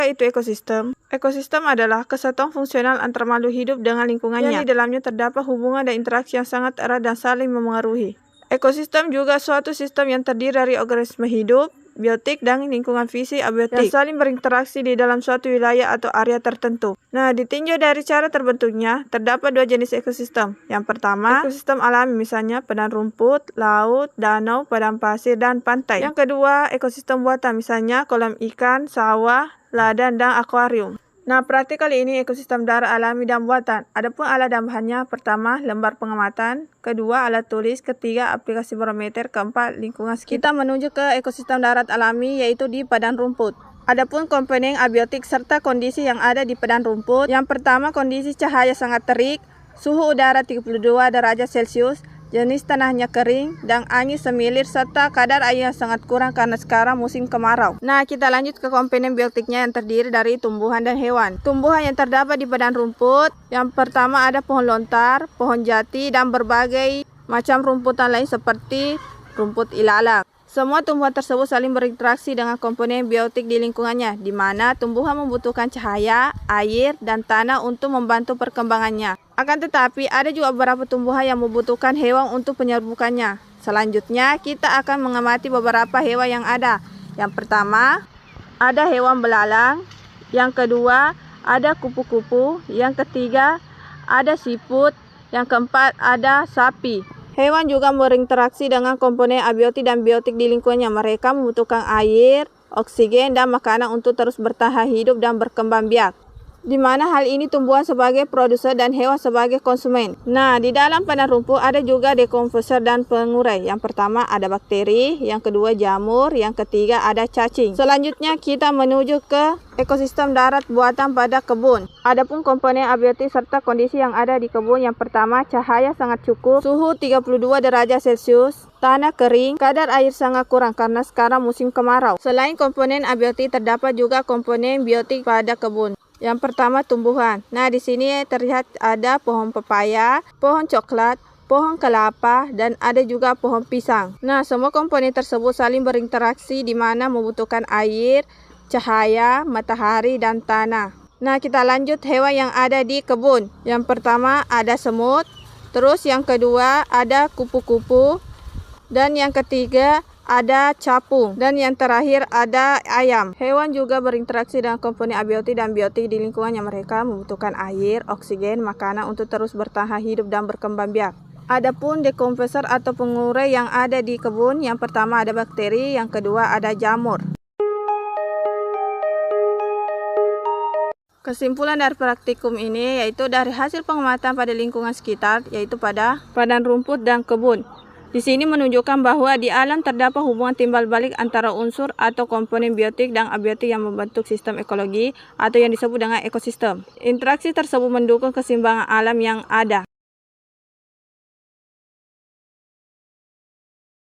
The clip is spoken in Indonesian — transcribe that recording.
Apakah itu ekosistem? Ekosistem adalah kesatuan fungsional antara makhluk hidup dengan lingkungannya, yang di dalamnya terdapat hubungan dan interaksi yang sangat erat dan saling memengaruhi. Ekosistem juga suatu sistem yang terdiri dari organisme hidup, biotik, dan lingkungan fisik abiotik yang saling berinteraksi di dalam suatu wilayah atau area tertentu. Nah, ditinjau dari cara terbentuknya, terdapat dua jenis ekosistem. Yang pertama, ekosistem alami, misalnya padang rumput, laut, danau, padang pasir, dan pantai. Yang kedua, ekosistem buatan, misalnya kolam ikan, sawah, ladang, dan akuarium. Nah, perhati kali ini ekosistem darat alami dan buatan. Adapun alat dan bahannya, pertama, lembar pengamatan, kedua, alat tulis, ketiga, aplikasi barometer, keempat, lingkungan sekitar. Kita menuju ke ekosistem darat alami, yaitu di padang rumput. Adapun komponen abiotik serta kondisi yang ada di padang rumput. Yang pertama, kondisi cahaya sangat terik, suhu udara 32 derajat Celcius, jenis tanahnya kering, dan angin semilir, serta kadar air yang sangat kurang karena sekarang musim kemarau. Nah, kita lanjut ke komponen biotiknya yang terdiri dari tumbuhan dan hewan. Tumbuhan yang terdapat di padang rumput, yang pertama ada pohon lontar, pohon jati, dan berbagai macam rumputan lain seperti rumput ilalang. Semua tumbuhan tersebut saling berinteraksi dengan komponen biotik di lingkungannya, di mana tumbuhan membutuhkan cahaya, air, dan tanah untuk membantu perkembangannya. Akan tetapi, ada juga beberapa tumbuhan yang membutuhkan hewan untuk penyerbukannya. Selanjutnya, kita akan mengamati beberapa hewan yang ada. Yang pertama, ada hewan belalang. Yang kedua, ada kupu-kupu. Yang ketiga, ada siput. Yang keempat, ada sapi. Hewan juga berinteraksi dengan komponen abiotik dan biotik di lingkungannya. Mereka membutuhkan air, oksigen, dan makanan untuk terus bertahan hidup dan berkembang biak. Di mana hal ini tumbuhan sebagai produser dan hewan sebagai konsumen. Nah, di dalam padang rumput ada juga dekomposer dan pengurai. Yang pertama ada bakteri, yang kedua jamur, yang ketiga ada cacing. Selanjutnya kita menuju ke ekosistem darat buatan pada kebun. Adapun komponen abiotik serta kondisi yang ada di kebun, yang pertama cahaya sangat cukup, suhu 32 derajat Celcius, tanah kering, kadar air sangat kurang karena sekarang musim kemarau. Selain komponen abiotik, terdapat juga komponen biotik pada kebun. Yang pertama tumbuhan. Nah, di sini terlihat ada pohon pepaya, pohon coklat, pohon kelapa, dan ada juga pohon pisang. Nah, semua komponen tersebut saling berinteraksi di mana membutuhkan air, cahaya, matahari, dan tanah. Nah, kita lanjut hewan yang ada di kebun. Yang pertama ada semut, terus yang kedua ada kupu-kupu, dan yang ketiga ada capung, dan yang terakhir ada ayam. Hewan juga berinteraksi dengan komponen abiotik dan biotik di lingkungannya. Mereka membutuhkan air, oksigen, makanan untuk terus bertahan hidup dan berkembang biak. Adapun dekomposer atau pengurai yang ada di kebun, yang pertama ada bakteri, yang kedua ada jamur. Kesimpulan dari praktikum ini yaitu dari hasil pengamatan pada lingkungan sekitar, yaitu pada padang rumput dan kebun. Di sini menunjukkan bahwa di alam terdapat hubungan timbal balik antara unsur atau komponen biotik dan abiotik yang membentuk sistem ekologi atau yang disebut dengan ekosistem. Interaksi tersebut mendukung keseimbangan alam yang ada.